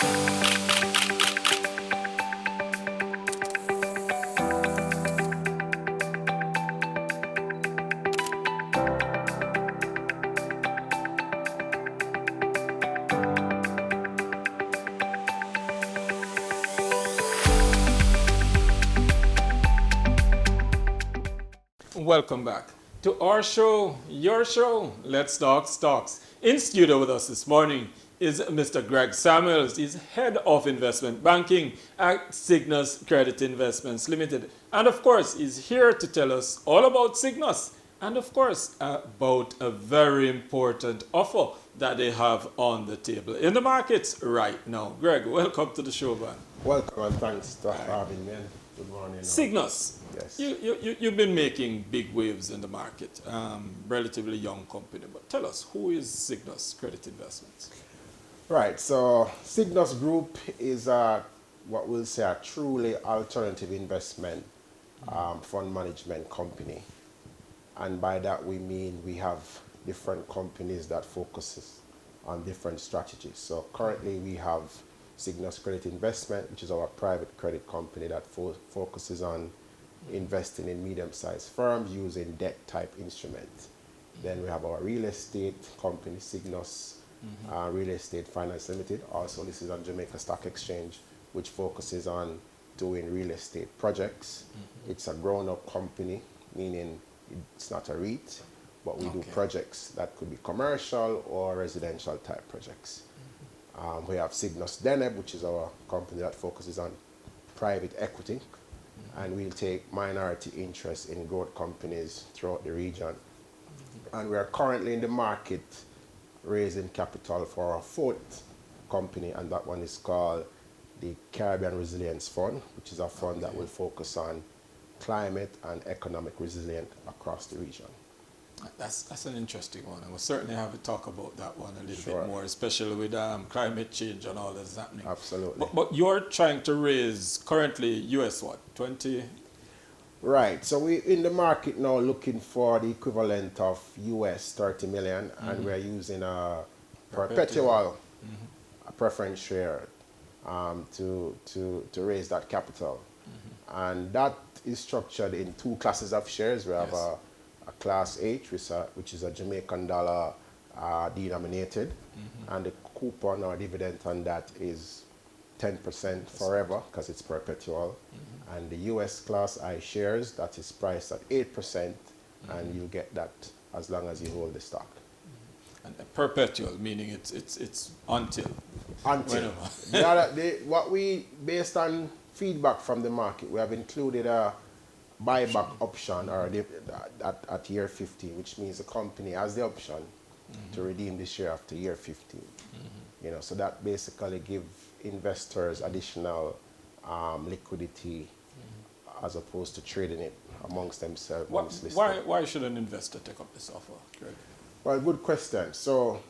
Welcome back to our show, your show, Let's Talk Stocks. In studio with us this morning is Mr. Greg Samuels. He's Head of Investment Banking at Sygnus Credit Investments Limited. And of course, he's here to tell us all about Sygnus and of course about a very important offer that they have on the table in the markets right now. Greg, welcome to the show, man. Welcome and thanks for having me. Good morning. Sygnus. Yes. You've been making big waves in the market, relatively young company, but tell us, who is Sygnus Credit Investments? Right, so Sygnus Group is what we'll say a truly alternative investment fund management company. And by that we mean we have different companies that focuses on different strategies. So currently we have Sygnus Credit Investment, which is our private credit company that focuses on investing in medium-sized firms using debt-type instruments. Then we have our real estate company, Sygnus Real Estate Finance Limited, also listed on Jamaica Stock Exchange, which focuses on doing real estate projects. It's a grown-up company, meaning it's not a REIT, but we do projects that could be commercial or residential type projects. We have Sygnus Deneb, which is our company that focuses on private equity, and we'll take minority interest in growth companies throughout the region. And we are currently in the market raising capital for our fourth company, and that one is called the Caribbean Resilience Fund, which is a fund that will focus on climate and economic resilience across the region. That's an interesting one, and we'll certainly have to talk about that one a little bit more, especially with climate change and all that's happening. Absolutely. But you're trying to raise currently US what, 20? Right, so we're in the market now looking for the equivalent of US 30 million, and we're using a perpetual a preference share to raise that capital. And that is structured in two classes of shares. We have a Class H, which is a Jamaican dollar denominated, and the coupon or dividend on that is 10% forever because it's perpetual. And the US Class I shares, that is priced at 8%, and you'll get that as long as you hold the stock. And perpetual, meaning it's until? Until. What we, based on feedback from the market, we have included a buyback option or at year 15, which means the company has the option to redeem the share after year 15. You know, so that basically gives investors additional liquidity as opposed to trading it amongst themselves. Why should an investor take up this offer, Greg? Well, good question. So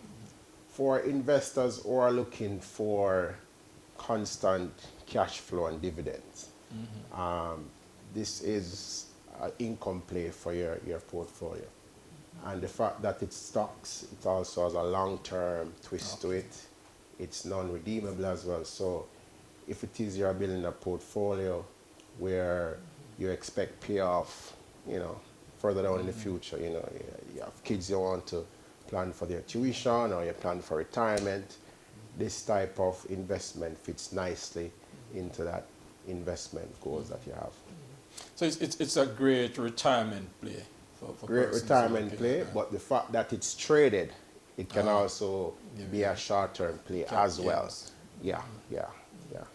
for investors who are looking for constant cash flow and dividends, this is an income play for your portfolio. And the fact that it's stocks, it also has a long-term twist to it. It's non-redeemable as well. So if it is you're building a portfolio where you expect payoff, you know, further down in the future, you know, you have kids you want to plan for their tuition or you plan for retirement, this type of investment fits nicely into that investment goals that you have. So it's a great retirement play. For great retirement play, but the fact that it's traded, it can also be a short-term play as well. Yeah,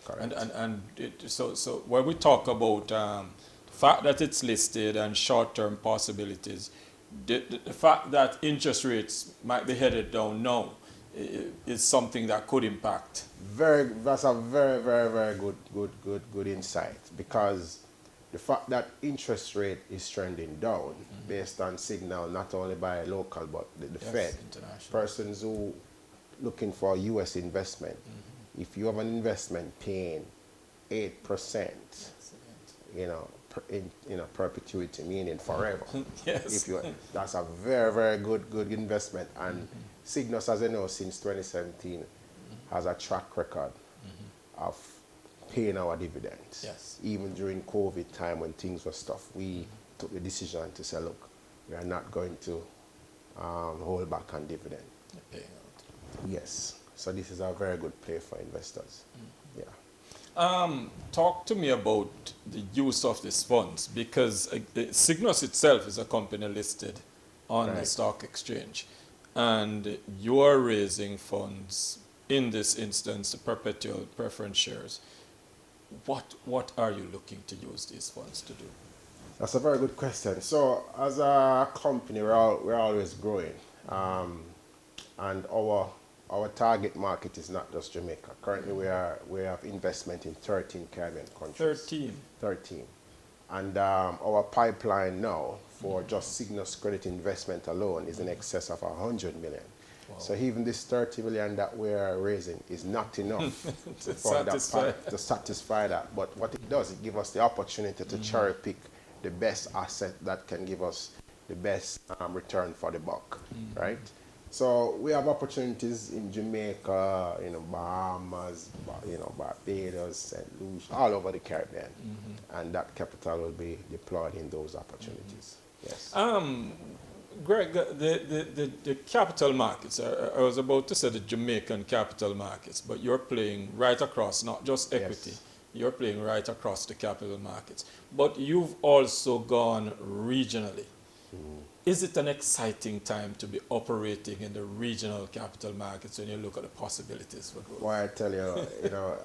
correct. So when we talk about the fact that it's listed and short-term possibilities, the fact that interest rates might be headed down now is something that could impact. That's a very good insight, because the fact that interest rate is trending down based on signal not only by local but the Fed, persons who looking for US investment, if you have an investment paying 8%, you know, in perpetuity, meaning forever. Yes. That's a very good investment. And Sygnus, as you know, since 2017 has a track record of paying our dividends. Yes. Even during COVID time when things were tough, we took the decision to say, look, we are not going to hold back on dividend. Paying out. Yes. So this is a very good play for investors. Yeah. Talk to me about the use of these funds, because Sygnus itself is a company listed on the Right. stock exchange, and you are raising funds, in this instance, the perpetual preference shares. What are you looking to use these funds to do? That's a very good question. So as a company, we're always growing, and our target market is not just Jamaica. Currently, we have investment in 13 Caribbean countries. 13. 13. And our pipeline now for just Sygnus credit investment alone is in excess of 100 million. Wow. So even this 30 million that we are raising is not enough To for satisfy. to satisfy that. But what it does, it gives us the opportunity to cherry pick the best asset that can give us the best return for the buck, right? So we have opportunities in Jamaica, Bahamas, Barbados, St. Lucia, all over the Caribbean, and that capital will be deployed in those opportunities. Yes. Greg, the capital markets, I was about to say the Jamaican capital markets, but you're playing right across, not just equity. Yes. You're playing right across the capital markets. But you've also gone regionally. Is it an exciting time to be operating in the regional capital markets when you look at the possibilities for growth? Why I tell you,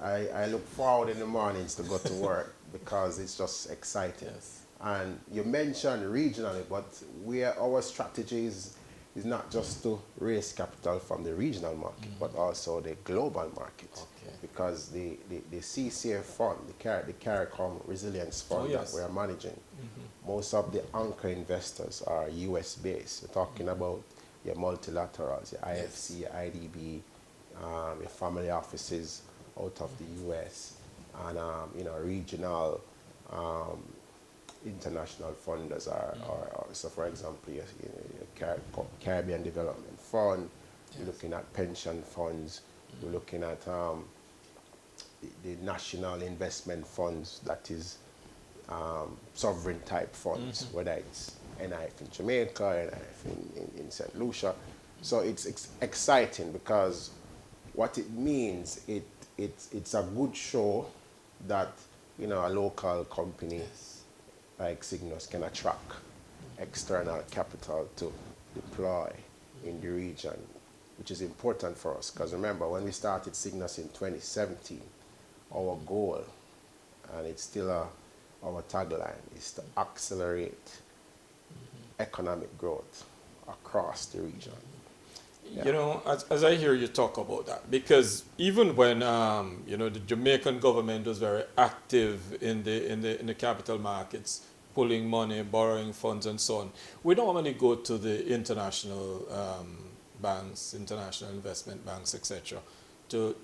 I look forward in the mornings to go to work because it's just exciting. Yes. And you mentioned regionally, but our strategy is not just to raise capital from the regional market, but also the global market. Okay. Because the CCA fund, the CARICOM Resilience Fund that we are managing, most of the anchor investors are US based. We're talking about your multilaterals, your IFC, your IDB, your family offices out of the US, and regional international funders are so for example your Caribbean Development Fund, you're looking at pension funds, you're looking at the national investment funds, that is sovereign type funds, whether it's NIF in Jamaica, NIF in St. Lucia. So it's exciting because what it means, it's a good show that a local company like Sygnus can attract external capital to deploy in the region, which is important for us. Because remember, when we started Sygnus in 2017, our goal, and it's still our tagline, is to accelerate economic growth across the region. Yeah. As I hear you talk about that, because even when the Jamaican government was very active in the capital markets, pulling money, borrowing funds, and so on, we normally go to the international banks, international investment banks, etc., to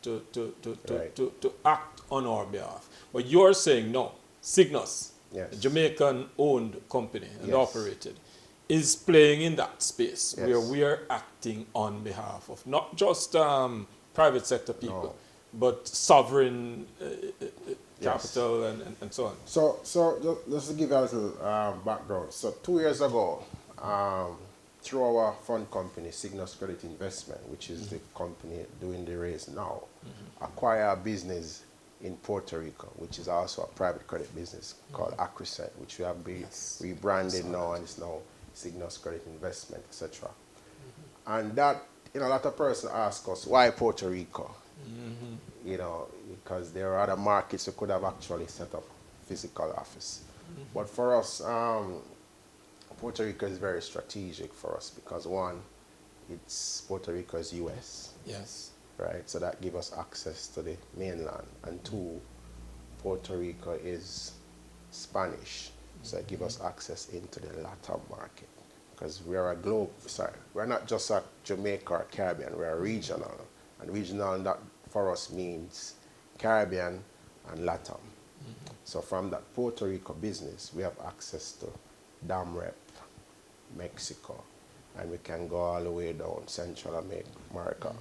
act on our behalf. But you're saying no, Sygnus, a Jamaican-owned company and operated, is playing in that space where we are acting on behalf of not just private sector people, but sovereign capital and so on. So just to give you a little background. So 2 years ago, through our fund company, Sygnus Credit Investment, which is the company doing the raise now, acquire a business in Puerto Rico, which is also a private credit business called Acrisent, which we have been rebranded now, and it's now Sygnus Credit Investment, etc. And that, a lot of persons ask us, why Puerto Rico? Because there are other markets who could have actually set up physical office. But for us, Puerto Rico is very strategic for us because one, Puerto Rico is US. Yes. Right, so that gives us access to the mainland. And two, Puerto Rico is Spanish, so it gives us access into the Latin market. Because we're we're not just a Jamaica or Caribbean, we're regional. And regional, that for us means Caribbean and Latin. So from that Puerto Rico business, we have access to DAMREP, Mexico, and we can go all the way down Central America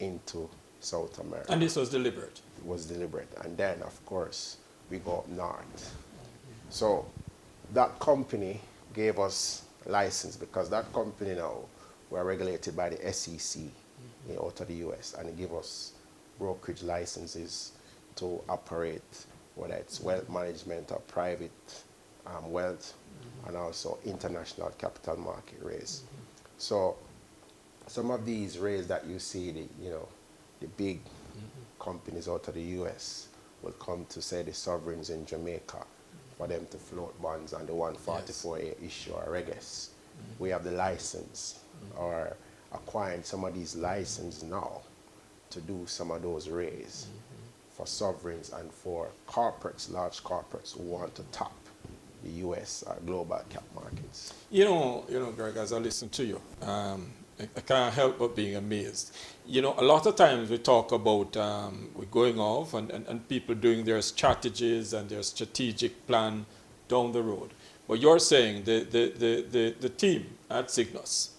into South America. And this was deliberate. It was deliberate. And then, of course, we go up north. So that company gave us license because that company now, we're regulated by the SEC out of the US, and it gave us brokerage licenses to operate, whether it's wealth management or private wealth, and also international capital market raise. So some of these raise that you see, the big companies out of the US will come to, say, the sovereigns in Jamaica for them to float bonds on the 144A issue or reges. We have the license or acquiring some of these licenses now to do some of those raises for sovereigns and for corporates, large corporates who want to tap the US or global cap markets. Greg, as I listen to you, I can't help but being amazed. A lot of times we talk about we're going off and people doing their strategies and their strategic plan down the road. But you're saying the team at Sygnus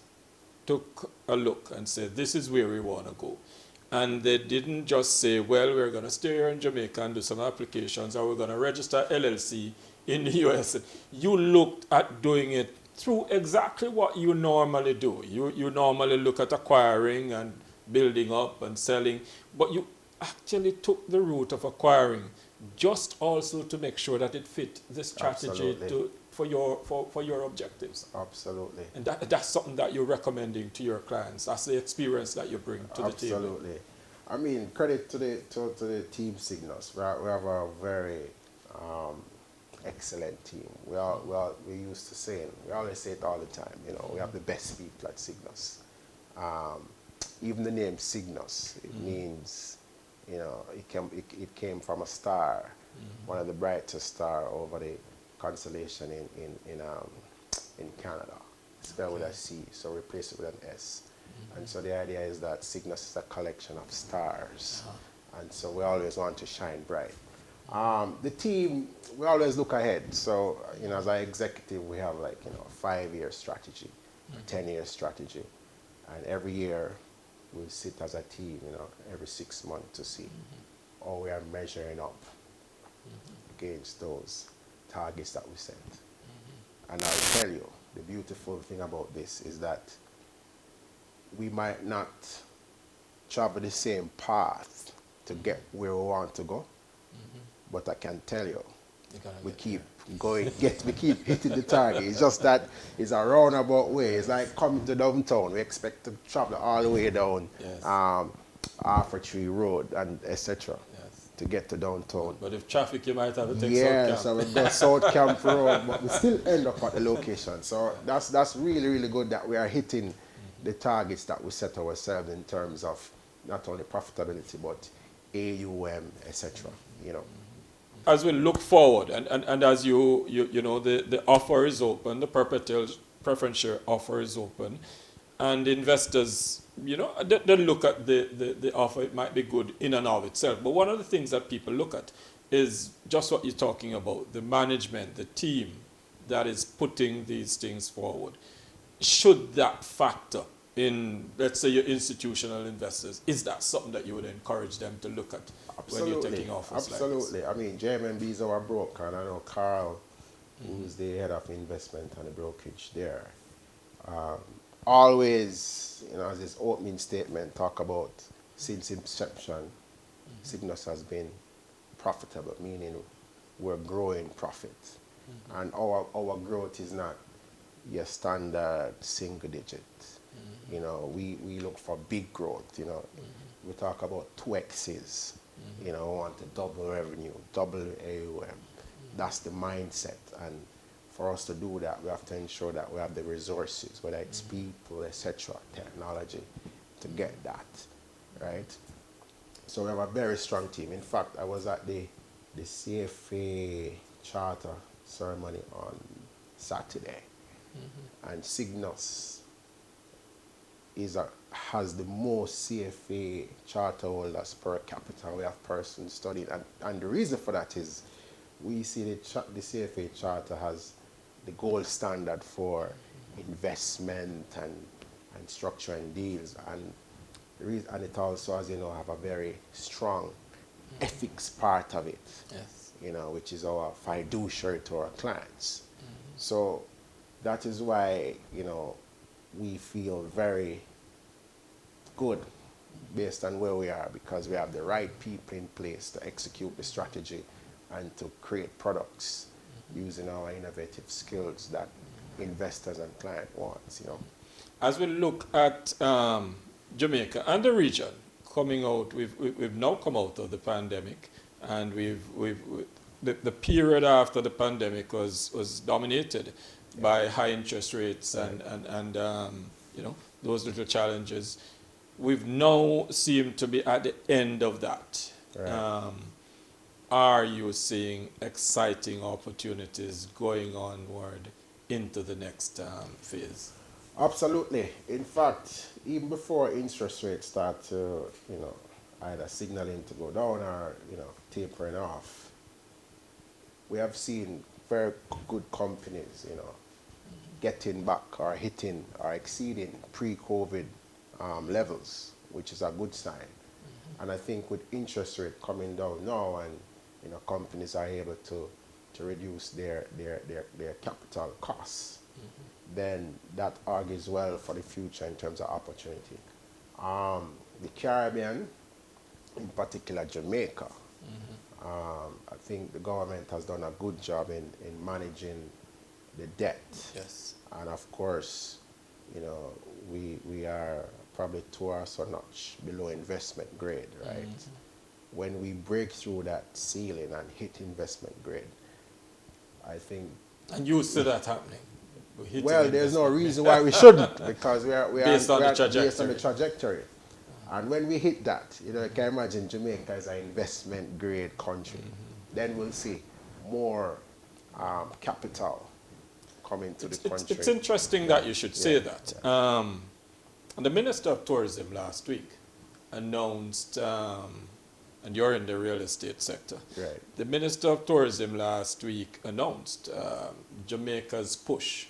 took a look and said, this is where we want to go. And they didn't just say, well, we're going to stay here in Jamaica and do some applications, or we're going to register LLC in the US. You looked at doing it through exactly what you normally do. You normally look at acquiring and building up and selling, but you actually took the route of acquiring just also to make sure that it fit the strategy for your objectives. Absolutely. And that's something that you're recommending to your clients. That's the experience that you bring to the table. Absolutely. I mean, credit to the team Sygnus. We have a very excellent team. We used to say, we always say it all the time, we have the best people at Sygnus. Even the name Sygnus, it means, it came from a star, one of the brightest star over the constellation in Canada, spelled with a C, so replace it with an S. And so the idea is that Sygnus is a collection of stars, and so we always want to shine bright. The team, we always look ahead. So, as an executive, we have a 5-year strategy, a 10-year strategy. And every year we sit as a team, every 6 months to see how we are measuring up against those targets that we set. And I'll tell you, the beautiful thing about this is that we might not travel the same path to get where we want to go. But I can tell you, we keep going, we keep hitting the target. It's just that it's a roundabout way. It's like coming to downtown. We expect to travel all the way down Arthur Tree Road and etc. to get to downtown. But if traffic, you might have to take South Camp. So we go South Camp Road, but we still end up at the location. So that's really, really good that we are hitting the targets that we set ourselves in terms of not only profitability, but AUM, etc. As we look forward, and as the offer is open, the perpetual preference share offer is open, and investors, they look at the offer. It might be good in and of itself, but one of the things that people look at is just what you're talking about, the management, the team that is putting these things forward. Should that factor in, let's say, your institutional investors? Is that something that you would encourage them to look at when you're taking offers like this? Absolutely. I mean, JMMB is our broker, and I know Carl, who's the head of investment and the brokerage there, always, as his opening statement, talk about since inception, Sygnus has been profitable, meaning we're growing profit. And our growth is not your standard single digit. We look for big growth. We talk about 2X's. We want to double revenue, double AUM. That's the mindset. And for us to do that, we have to ensure that we have the resources, whether it's people, etc., technology, to get that, right? So we have a very strong team. In fact, I was at the CFA charter ceremony on Saturday, and Sygnus has the most CFA charter holders per capita. We have persons studying, and the reason for that is we see the CFA charter has the gold standard for investment and structuring deals, and And it also, as you know, have a very strong ethics part of it, Yes. you know, which is our fiduciary to our clients. So that is why, you know, we feel very good based on where we are, because we have the right people in place to execute the strategy and to create products using our innovative skills that investors and clients want, you know. As we look at Jamaica and the region coming out, we've now come out of the pandemic, and the period after the pandemic was dominated by high interest rates and you know, those little challenges. We've now seemed to be at the end of that. Right. Are you seeing exciting opportunities going onward into the next phase? Absolutely. In fact, even before interest rates start to, you know, either signaling to go down or, you know, tapering off, we have seen very good companies, you know, getting back or hitting or exceeding pre-COVID levels, which is a good sign. And I think with interest rate coming down now, and, you know, companies are able to reduce their capital costs, then that argues well for the future in terms of opportunity. The Caribbean, in particular Jamaica, I think the government has done a good job in managing the debt. Yes. And of course, you know, we are probably 2 or so notch below investment grade, right? When we break through that ceiling and hit investment grade, I think. And you see that happening? Well, there's no reason why we shouldn't, because we are based on the trajectory. And when we hit that, you know, you can imagine Jamaica is an investment grade country. Then we'll see more capital coming to the country. It's interesting that you should say that. The Minister of Tourism last week announced, and you're in the real estate sector, Right. the Minister of Tourism last week announced Jamaica's push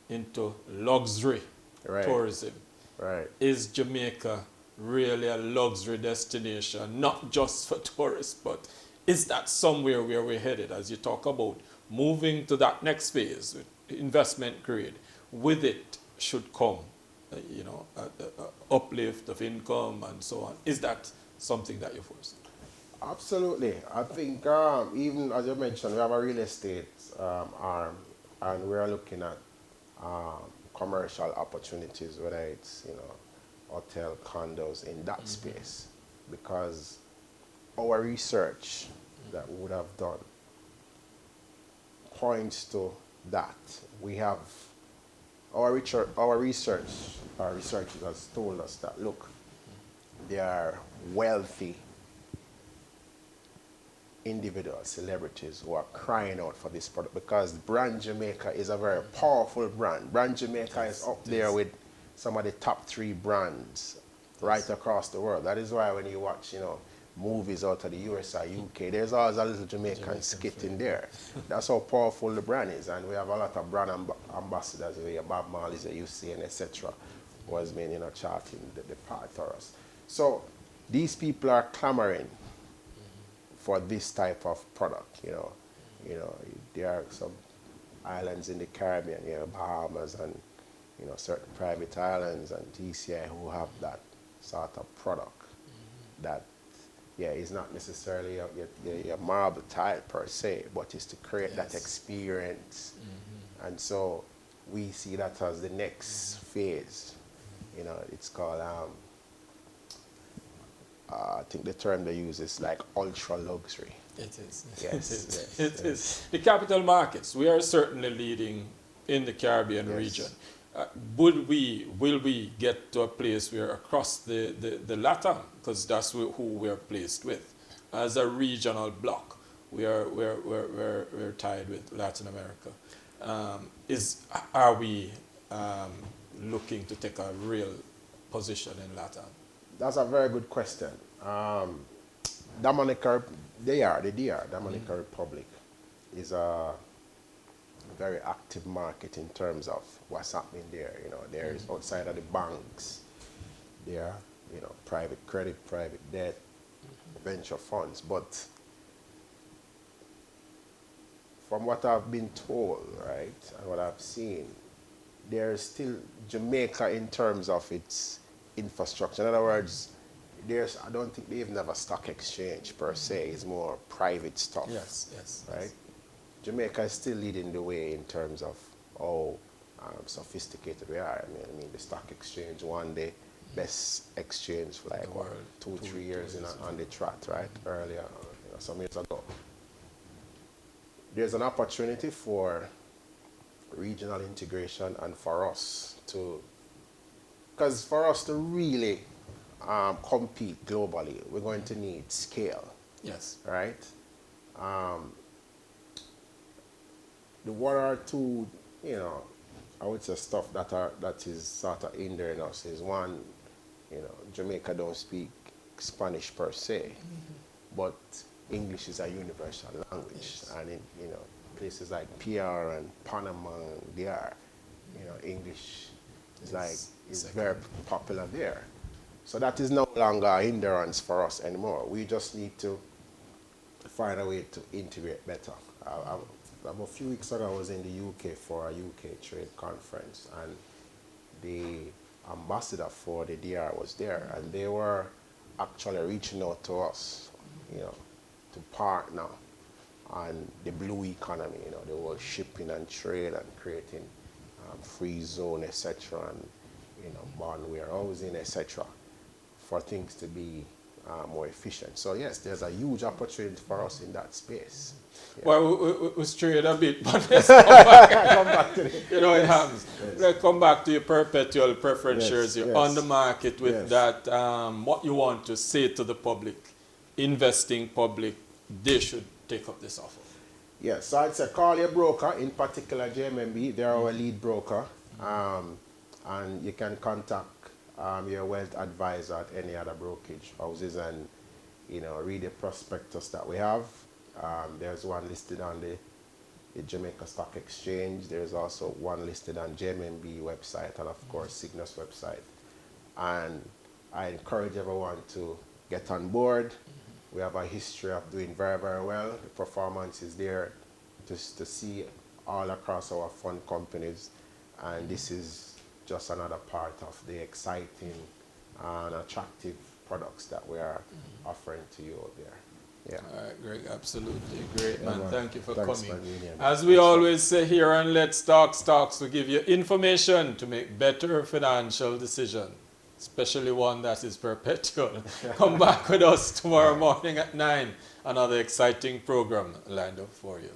into luxury tourism. Right. Is Jamaica really a luxury destination, not just for tourists, but is that somewhere where we're headed as you talk about moving to that next phase, investment grade? With it should come, you know, a uplift of income and so on. Is that something that you foresee? Absolutely. I think even as you mentioned, we have a real estate arm, and we're looking at commercial opportunities, whether it's, you know, hotel, condos in that space, because our research that we would have done points to that. We have our research has told us that, look, there are wealthy individuals, celebrities who are crying out for this product, because brand Jamaica is a very powerful brand. Brand Jamaica is up there with some of the top 3 brands right across the world. That is why when you watch, you know, movies out of the US or UK, there's always a little Jamaican skit in there. That's how powerful the brand is. And we have a lot of brand ambassadors, we have Bob Marley's, UC, and etc., who has been, you know, charting the path for us. So these people are clamoring for this type of product, you know. You know, there are some islands in the Caribbean, you know, Bahamas and, you know, certain private islands and TCI who have that sort of product that, yeah, is not necessarily a marble tile per se, but is to create that experience. And so we see that as the next phase. You know, it's called, I think the term they use is like ultra luxury. It is. Yes. It is. The capital markets, we are certainly leading in the Caribbean region. Will we get to a place where across the LATAM, because that's who we're placed with, as a regional bloc, we're tied with Latin America. Are we looking to take a real position in LATAM? That's a very good question. Dominican Republic is a very active market in terms of what's happening there. You know, there is outside of the banks, there private credit, private debt, venture funds. But from what I've been told, right, and what I've seen, there's still Jamaica in terms of its infrastructure. In other words, I don't think they even have a stock exchange per se. It's more private stuff. Yes. Right? Jamaica is still leading the way in terms of how sophisticated we are. I mean, the stock exchange won the best exchange for like what, 2-3 years on the trot, right? Earlier, some years ago. There's an opportunity for regional integration and for us to, because for us to really compete globally, we're going to need scale. Yes. Right? The one or two, I would say stuff that is sort of hindering us is one, Jamaica don't speak Spanish per se, but English is a universal language. Yes. And in, places like PR and Panama and DR, English is very popular there. So that is no longer a hindrance for us anymore. We just need to find a way to integrate better. A few weeks ago, I was in the UK for a UK trade conference, and the ambassador for the DR was there, and they were actually reaching out to us, to partner on the blue economy, the whole shipping and trade and creating free zone, etc., and bond warehousing, etc., for things to be more efficient. So yes, there's a huge opportunity for us in that space. Yeah. Well, we strayed a bit, but let's come back. Come back to it. It happens. Yes. Let's come back to your perpetual preference shares. You're on the market with that. What you want to say to the public, investing public, they should take up this offer. Yes, so I'd say call your broker, in particular JMMB. They're our lead broker. And you can contact your wealth advisor at any other brokerage houses and read the prospectus that we have. There's one listed on the Jamaica Stock Exchange. There's also one listed on JMMB website and of course Sygnus website. And I encourage everyone to get on board. We have a history of doing very, very well. The performance is there just to see all across our fund companies, and this is just another part of the exciting and attractive products that we are offering to you out there. Yeah. All right, Greg, absolutely great, man. Thank you for Thanks coming. For As we always say here on Let's Talk Stocks, we give you information to make better financial decisions, especially one that is perpetual. Come back with us tomorrow morning at 9. Another exciting program lined up for you.